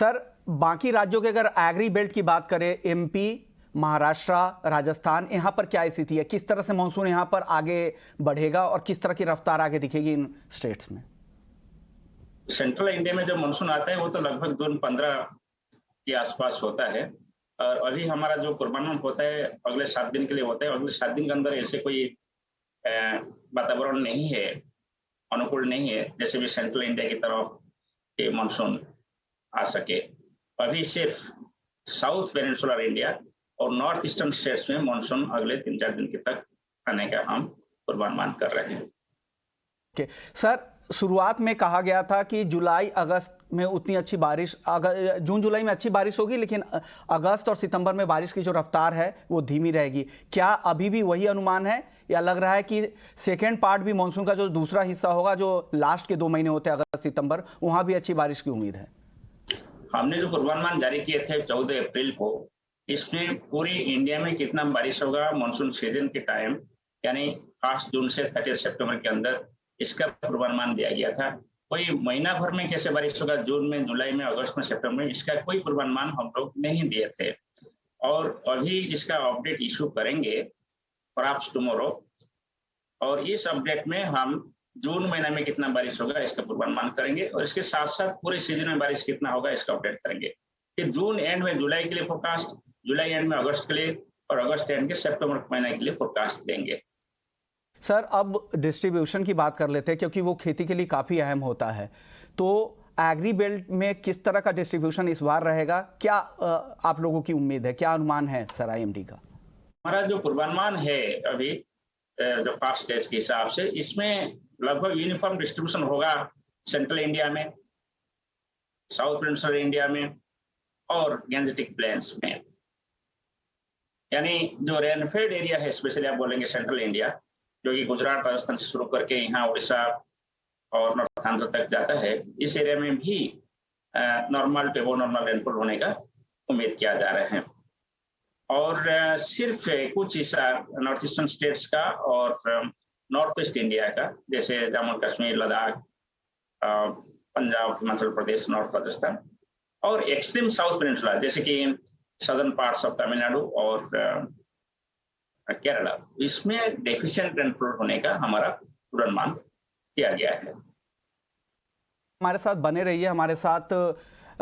Sir, बाकी राज्यों के अगर एग्री बेल्ट की बात करें, एमपी, महाराष्ट्र, राजस्थान, यहाँ पर क्या स्थिति है? किस तरह से मानसून यहाँ पर आगे बढ़ेगा और किस तरह की रफ्तार आगे दिखेगी इन स्टेट्स में? सेंट्रल इंडिया में जब मानसून आता है वो तो लगभग जून 15 के आसपास होता है। और अभी हमारा जो पूर्वानुमान होता है अगले 7 दिन के लिए होता है। अगले 7 दिन के अंदर ऐसे कोई वातावरण नहीं है, अनुकूल नहीं है जैसे भी सेंट्रल इंडिया की तरफ ये मानसून आ सके। अभी सिर्फ साउथ पेनिनसुलर इंडिया और नॉर्थ ईस्टर्न स्टेट्स में मानसून अगले 3-4 दिन के तक आने का हम पूर्वानुमान कर रहे हैं। सर, शुरुआत में कहा गया था कि जुलाई अगस्त में उतनी अच्छी बारिश, जून जुलाई में अच्छी बारिश होगी, लेकिन अगस्त और सितंबर में बारिश की जो रफ्तार है वो धीमी रहेगी। क्या अभी भी वही अनुमान है या लग रहा है कि सेकेंड पार्ट भी मानसून का जो दूसरा हिस्सा होगा, जो लास्ट के 2 महीने होते हैं अगस्त सितंबर, वहां भी अच्छी बारिश की उम्मीद है? हमने जो पूर्वानुमान जारी किए थे 14 अप्रैल को, इसमें पूरी इंडिया में कितना बारिश होगा मानसून सीजन के टाइम यानी 8 जून से 30 सितंबर के अंदर इसका पूर्वानुमान दिया गया था। कोई महीना भर में कैसे बारिश होगा, जून में, जुलाई में, अगस्त में, सितंबर में, इसका कोई पूर्वानुमान हम लोग नहीं दिए थे। और अभी इसका अपडेट इशू करेंगे परहैप्स टुमारो, और इस अपडेट में हम जून महीना में कितना बारिश होगा इसका पूर्वानुमान करेंगे और इसके साथ साथ पूरे सीजन में बारिश कितना होगा इसका अपडेट करेंगे। फिर जून एंड में जुलाई के लिए फोरकास्ट, जुलाई एंड में अगस्त के लिए और अगस्त एंड के सितंबर महीने के लिए फोरकास्ट देंगे। सर, अब डिस्ट्रीब्यूशन की बात कर लेते हैं क्योंकि वो खेती के लिए काफ़ी अहम होता है। तो एग्री बेल्ट में किस तरह का डिस्ट्रीब्यूशन इस बार रहेगा? क्या आप लोगों की उम्मीद है, क्या अनुमान है सर आईएमडी का? हमारा जो पूर्वानुमान है अभी जो पास्ट स्टेज के हिसाब से, इसमें लगभग यूनिफॉर्म डिस्ट्रीब्यूशन होगा सेंट्रल इंडिया में, साउथ पेनिनसुलर इंडिया में और गैंजेटिक प्लेन्स में। यानी जो रेनफेड एरिया है, स्पेशली आप बोलेंगे सेंट्रल इंडिया, जो कि गुजरात, राजस्थान से शुरू करके यहाँ उड़ीसा और नॉर्थांचल तक जाता है, इस एरिया में भी नॉर्मल टू एबो नॉर्मल रेनफॉल होने का उम्मीद किया जा रहा है। और सिर्फ कुछ हिस्सा नॉर्थ ईस्टर्न स्टेट्स का और नॉर्थ ईस्ट इंडिया का, जैसे जम्मू कश्मीर, लद्दाख, पंजाब, हिमाचल प्रदेश, नॉर्थ राजस्थान और एक्सट्रीम साउथ पेनिनसुला जैसे कि सदर्न पार्ट्स ऑफ तमिलनाडु और केरला, इसमें डेफिशिएंट रेनफॉल होने का हमारा पूर्वानुमान किया गया है। हमारे साथ बने रहिए, हमारे साथ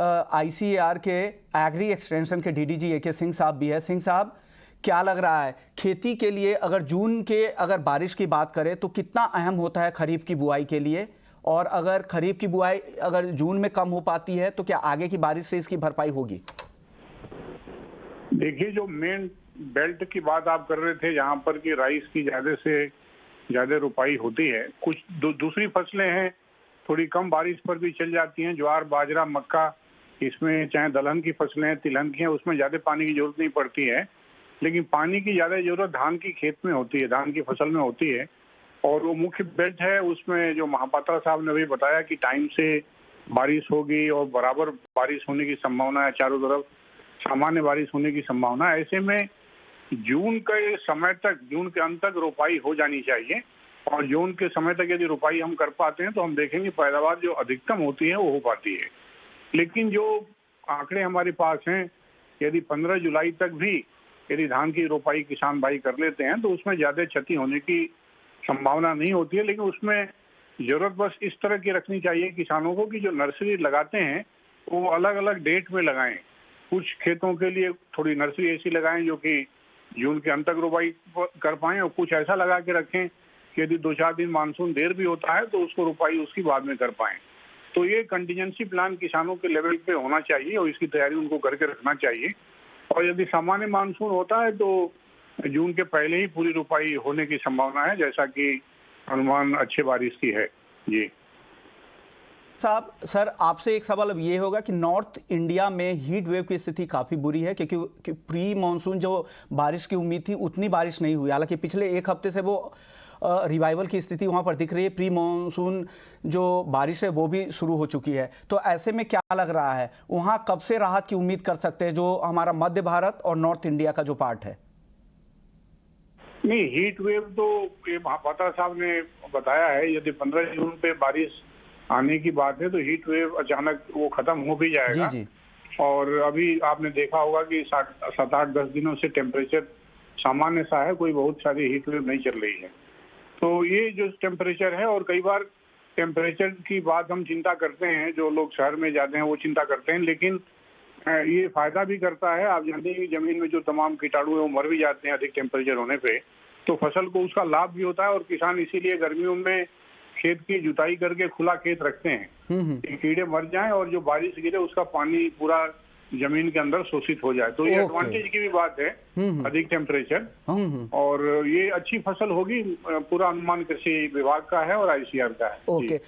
आईसीएआर के एग्री एक्सटेंशन के डीडीजी एके सिंह साहब भी है। सिंह साहब, क्या लग रहा है खेती के लिए, अगर जून के अगर बारिश की बात करें तो कितना अहम होता है खरीफ की बुआई के लिए, और अगर खरीफ की बुआई अगर जून में कम हो पाती है तो क्या आगे की बारिश से इसकी भरपाई होगी? देखिए, जो मेन बेल्ट की बात आप कर रहे थे, जहाँ पर की राइस की ज्यादा से ज्यादा रुपाई होती है, कुछ दूसरी फसलें हैं थोड़ी कम बारिश पर भी चल जाती हैं, ज्वार, बाजरा, मक्का, इसमें चाहे दलहन की फसलें, तिलहन की हैं, उसमें ज्यादा पानी की जरूरत नहीं पड़ती है। लेकिन पानी की ज्यादा जरूरत धान की खेत में होती है, धान की फसल में होती है, और वो मुख्य बेल्ट है। उसमें जो महापात्रा साहब ने भी बताया कि टाइम से बारिश होगी और बराबर बारिश होने की संभावना है, चारों तरफ सामान्य बारिश होने की संभावना है। ऐसे में जून के समय तक, जून के अंत तक रोपाई हो जानी चाहिए, और जून के समय तक यदि रोपाई हम कर पाते हैं तो हम देखेंगे पैदावार जो अधिकतम होती है वो हो पाती है। लेकिन जो आंकड़े हमारे पास हैं, यदि 15 जुलाई तक भी यदि धान की रोपाई किसान भाई कर लेते हैं तो उसमें ज्यादा क्षति होने की संभावना नहीं होती है। लेकिन उसमें जरूरत बस इस तरह की रखनी चाहिए किसानों को कि जो नर्सरी लगाते हैं वो अलग अलग डेट में लगाएं। कुछ खेतों के लिए थोड़ी नर्सरी ऐसी लगाएं जो कि जून के अंत तक रोपाई कर पाएं, और कुछ ऐसा लगा के रखें कि यदि 2-4 दिन मानसून देर भी होता है तो उसको रोपाई उसकी बाद में कर पाएं। तो ये कंटीजेंसी प्लान किसानों के लेवल पे होना चाहिए और इसकी तैयारी उनको करके रखना चाहिए। और यदि सामान्य मानसून होता है तो जून के पहले ही पूरी रोपाई होने की संभावना है, जैसा कि अनुमान अच्छे बारिश की है। जी साहब, सर आपसे एक सवाल अब ये होगा कि नॉर्थ इंडिया में हीट वेव की स्थिति काफ़ी बुरी है क्योंकि प्री मानसून जो बारिश की उम्मीद थी उतनी बारिश नहीं हुई। हालांकि पिछले एक हफ्ते से वो रिवाइवल की स्थिति वहाँ पर दिख रही है, प्री मानसून जो बारिश है वो भी शुरू हो चुकी है। तो ऐसे में क्या लग रहा है, वहाँ कब से राहत की उम्मीद कर सकते हैं जो हमारा मध्य भारत और नॉर्थ इंडिया का जो पार्ट है? नहीं, हीट वेव तो ये महापात्रा साहब ने बताया है, यदि 15 जून पे बारिश आने की बात है तो हीट वेव अचानक वो खत्म हो भी जाएगा। जी जी। और अभी आपने देखा होगा कि 7-8-10 दिनों से टेम्परेचर सामान्य सा है, कोई बहुत सारी हीट वेव नहीं चल रही है। तो ये जो टेम्परेचर है, और कई बार टेम्परेचर की बात हम चिंता करते हैं, जो लोग शहर में जाते हैं वो चिंता करते हैं, लेकिन ये फायदा भी करता है। आप जानते हैं कि जमीन में जो तमाम कीटाणु है वो मर भी जाते हैं अधिक टेम्परेचर होने पे, तो फसल को उसका लाभ भी होता है। और किसान इसीलिए गर्मियों में खेत की जुताई करके खुला खेत रखते हैं कि कीड़े मर जाएं और जो बारिश गिरे उसका पानी पूरा जमीन के अंदर शोषित हो जाए। तो ये एडवांटेज की भी बात है अधिक टेम्परेचर, और ये अच्छी फसल होगी। पूरा अनुमान कृषि विभाग का है और आईसीआर का है। ओके,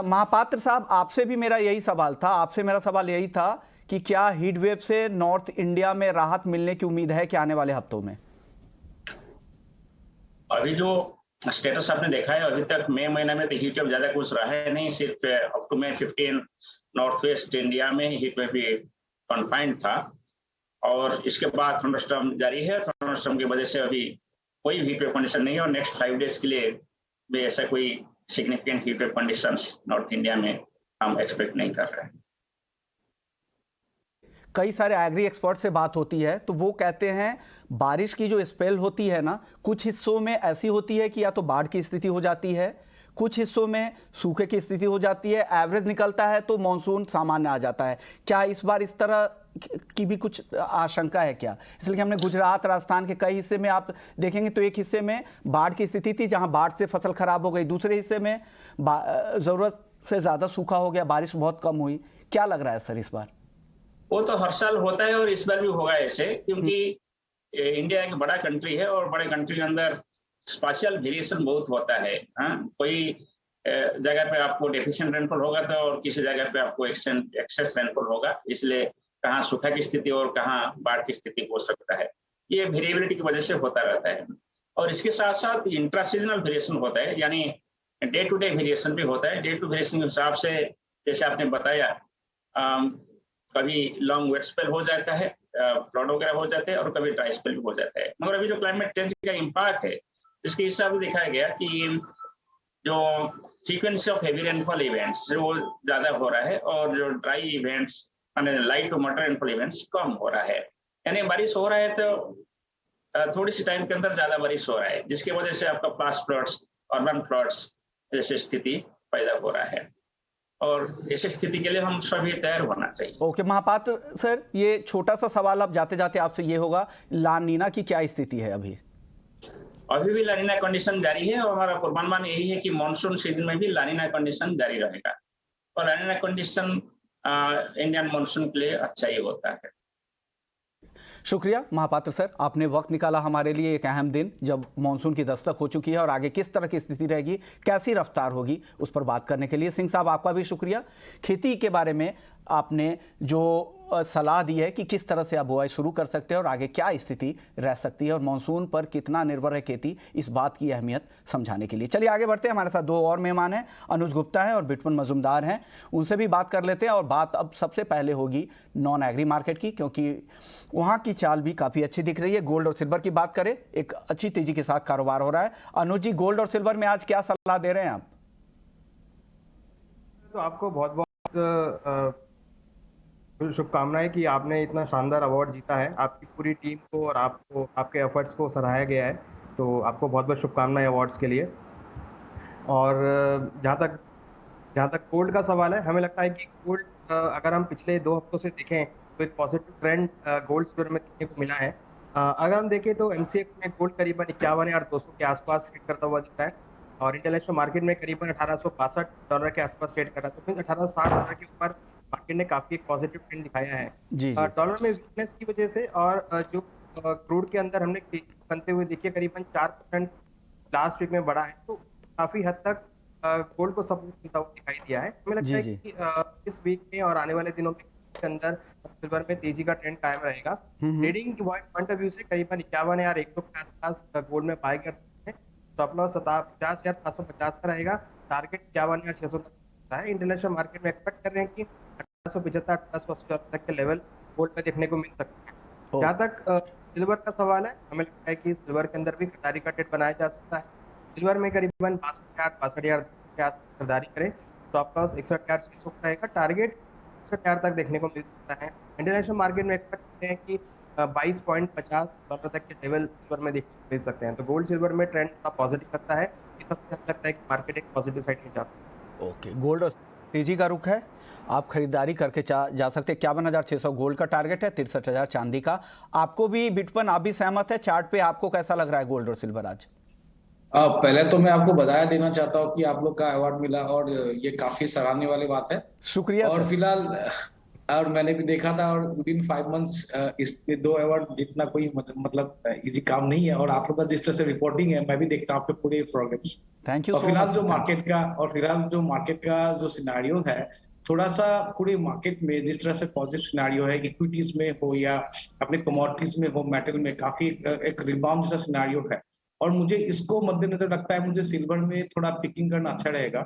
महापात्र साहब, आपसे भी मेरा यही सवाल था, आपसे मेरा सवाल यही था कि क्या हीट वेव से नॉर्थ इंडिया में राहत मिलने की उम्मीद है कि आने वाले हफ्तों में? अभी जो स्टेटस आपने देखा है, अभी तक मई महीने में तो हीट वेव ज्यादा कुछ रहा है नहीं, सिर्फ up to May 15 north west India में हीट वेव भी कन्फाइंड था, और इसके बाद थंडरस्टॉर्म जारी है। थंडरस्टॉर्म की वजह से अभी कोई हीट वेव कंडीशन नहीं है, और नेक्स्ट 5 डेज के लिए भी ऐसा कोई significant heat wave conditions north India में हम एक्सपेक्ट नहीं कर रहे हैं। कई सारे एग्री एक्सपर्ट से बात होती है तो वो कहते हैं बारिश की जो स्पेल होती है ना, कुछ हिस्सों में ऐसी होती है कि या तो बाढ़ की स्थिति हो जाती है, कुछ हिस्सों में सूखे की स्थिति हो जाती है, एवरेज निकलता है तो मॉनसून सामान्य आ जाता है। क्या इस बार इस तरह की भी कुछ आशंका है क्या? इसलिए हमने गुजरात, राजस्थान के कई हिस्से में आप देखेंगे तो एक हिस्से में बाढ़ की स्थिति थी जहां बाढ़ से फसल खराब हो गई, दूसरे हिस्से में जरूरत से ज्यादा सूखा हो गया, बारिश बहुत कम हुई। क्या लग रहा है सर इस बार? वो तो हर साल होता है और इस बार भी होगा ऐसे, क्योंकि इंडिया एक बड़ा कंट्री है और बड़े कंट्री के अंदर स्पेशल वेरिएशन बहुत होता है। कोई जगह पे आपको डेफिशिएंट रेनफॉल होगा तो, और किसी जगह पे आपको एक्सेस रेनफॉल होगा, इसलिए कहाँ सूखा की स्थिति और कहाँ बाढ़ की स्थिति हो सकता है, ये वेरिएबिलिटी की वजह से होता रहता है। और इसके साथ साथ इंट्रा सीजनल वेरिएशन होता है, यानी डे टू डे वेरिएशन भी होता है। डे टू वेरिएशन के हिसाब से जैसे आपने बताया, कभी लॉन्ग वेट स्पेल हो जाता है, फ्लड वगैरह हो जाते हैं, और कभी ड्राई स्पेल भी हो जाता है। मगर अभी जो क्लाइमेट चेंज का इम्पैक्ट है, इसके हिसाब से दिखाया गया कि जो frequency of heavy rainfall events जो ज्यादा हो रहा है, और जो ड्राई इवेंट्स यानी light to moderate rainfall events कम हो रहा है। यानी बारिश हो रहा है तो थोड़ी सी टाइम के अंदर ज्यादा बारिश हो रहा है, जिसकी वजह से आपका फ्लैश फ्लड्स, अर्बन फ्लड्स जैसी स्थिति पैदा हो रहा है, और ऐसी स्थिति के लिए हम सभी तैयार होना चाहिए। ओके महापात्र सर, ये छोटा सा सवाल अब जाते जाते आपसे ये होगा, ला नीना की क्या स्थिति है अभी? अभी भी लानिना कंडीशन जारी है, और हमारा पूर्वानुमान यही है कि मॉनसून सीजन में भी लानिना कंडीशन जारी रहेगा, और लानिना कंडीशन इंडियन मॉनसून के लिए अच्छा ही होता है। शुक्रिया महापात्र सर, आपने वक्त निकाला हमारे लिए एक अहम दिन जब मानसून की दस्तक हो चुकी है और आगे किस तरह की स्थिति रहेगी, कैसी रफ्तार होगी, उस पर बात करने के लिए। सिंह साहब, आपका भी शुक्रिया। खेती के बारे में आपने जो सलाह दी है कि किस तरह से आप बुआई शुरू कर सकते हैं और आगे क्या स्थिति रह सकती है और मानसून पर कितना निर्भर है खेती, इस बात की अहमियत समझाने के लिए। चलिए आगे बढ़ते हैं। हमारे साथ दो और मेहमान हैं, अनुज गुप्ता हैं और बिटवन मजुमदार हैं, उनसे भी बात कर लेते हैं। और बात अब सबसे पहले होगी नॉन एग्री मार्केट की, क्योंकि वहाँ की चाल भी काफ़ी अच्छी दिख रही है। गोल्ड और सिल्वर की बात करें, एक अच्छी तेजी के साथ कारोबार हो रहा है। अनुज जी, गोल्ड और सिल्वर में आज क्या सलाह दे रहे हैं आप? तो आपको बहुत बहुत शुभकामनाएं कि आपने इतना शानदार अवार्ड जीता है। आपकी पूरी टीम को और आपको, आपके एफर्ट्स को सराहा गया है, तो आपको बहुत बहुत शुभकामनाएं अवार्ड्स के लिए। और जहाँ तक गोल्ड का सवाल है, हमें लगता है कि गोल्ड, अगर हम पिछले 2 हफ्तों से देखें तो एक पॉजिटिव ट्रेंड गोल्ड सिल्वर में देखने को मिला है। अगर हम देखें तो एमसीएक्स में गोल्ड करीबन 51,200 के आसपास ट्रेड करता हुआ दिख रहा है, और इंटरनेशनल मार्केट में करीबन $1862 के आसपास ट्रेड कर रहा है। तो फिर $1860 के ऊपर मार्केट ने काफी एक पॉजिटिव ट्रेंड दिखाया है डॉलर में वीकनेस की वजह से। और जो क्रूड के अंदर हमने बनते हुए देखिए करीबन 4% लास्ट वीक में बढ़ा है, तो काफी हद तक गोल्ड को सपोर्ट मिलता हुआ दिखाई दिया है। हमें लगता है कि इस वीक में और आने वाले दिनों के अंदर सिल्वर में तेजी का ट्रेंड कायम रहेगा। ट्रेडिंग पॉइंट ऑफ व्यू से करीबन 51,100 के आसपास गोल्ड में बाय कर सकते हैं। स्टॉप लॉस 50,550 का रहेगा, टारगेट 51,600 तक है। इंटरनेशनल मार्केट में एक्सपेक्ट कर रहे हैं कि 1875-1880 तक के लेवल गोल्ड में देखने को मिल सकते हैं। जहाँ तक सिल्वर का सवाल है, हमें लगता है कि सिल्वर के अंदर भी खरीदारी का ट्रेड बनाया जा सकता है। सिल्वर में करीबन 62,000 के आसपास खरीदारी करें, स्टॉप लॉस 61,600 रहेगा, टारगेट $62,000 तक देखने को मिल सकता है। इंटरनेशनल मार्केट में एक्सपेक्ट करते हैं कि $22.50 तक के लेवल सिल्वर में देखने को मिल सकते हैं। तो गोल्ड सिल्वर में ट्रेंड थोड़ा पॉजिटिव लगता है। इस हफ्ते हमें लगता है कि मार्केट एक पॉजिटिव साइड में जा सकता है। ओके, गोल्ड और तेजी का रुख है, आप खरीदारी करके जा सकते हैं। 51,600 गोल्ड का टारगेट है, 63,000 चांदी का। आपको भी बिटपन, आप भी सहमत है चार्ट पे? आपको कैसा लग रहा है गोल्ड और सिल्वर आज? पहले तो मैं आपको बधाई देना चाहता हूँ कि आप लोग का अवार्ड मिला और ये काफी सराहने वाली बात है। शुक्रिया और सर। फिलहाल और मैंने भी देखा था और विदिन 5 मंथ्स इस 2 अवार्ड जीतना कोई मतलब इजी काम नहीं है। और आप लोग का जिस तरह से रिपोर्टिंग है, मैं भी देखता हूँ आपके पूरे प्रोग्राम्स। थैंक यू और सो फिलहाल मच। जो मार्केट का जो सिनारियो है, थोड़ा सा पूरे मार्केट में जिस तरह से पॉजिटिव सिनारियो है, इक्विटीज में हो या अपने कमोडिटीज में हो, मेटल में काफी एक रिबाउंड जैसा सिनारियो है। और मुझे इसको मद्देनजर लगता है, मुझे सिल्वर में थोड़ा पिकिंग करना अच्छा रहेगा।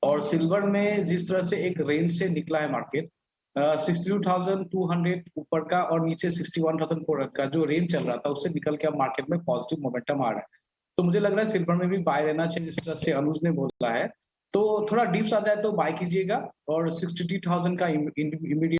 और सिल्वर में जिस तरह से एक रेंज से निकला है मार्केट, 62,200 ऊपर का और नीचे 61,400 का जो रेंज चल रहा था, उससे निकल के अब मार्केट में पॉजिटिव मोमेंटम आ रहा है। तो मुझे लग रहा है सिल्वर में भी बाय रहना चाहिए, जिस तरह से अनुज ने बोला है। तो थोड़ा डिप्स आ जाए तो बाय कीजिएगा और 62,000 का इमीडिएट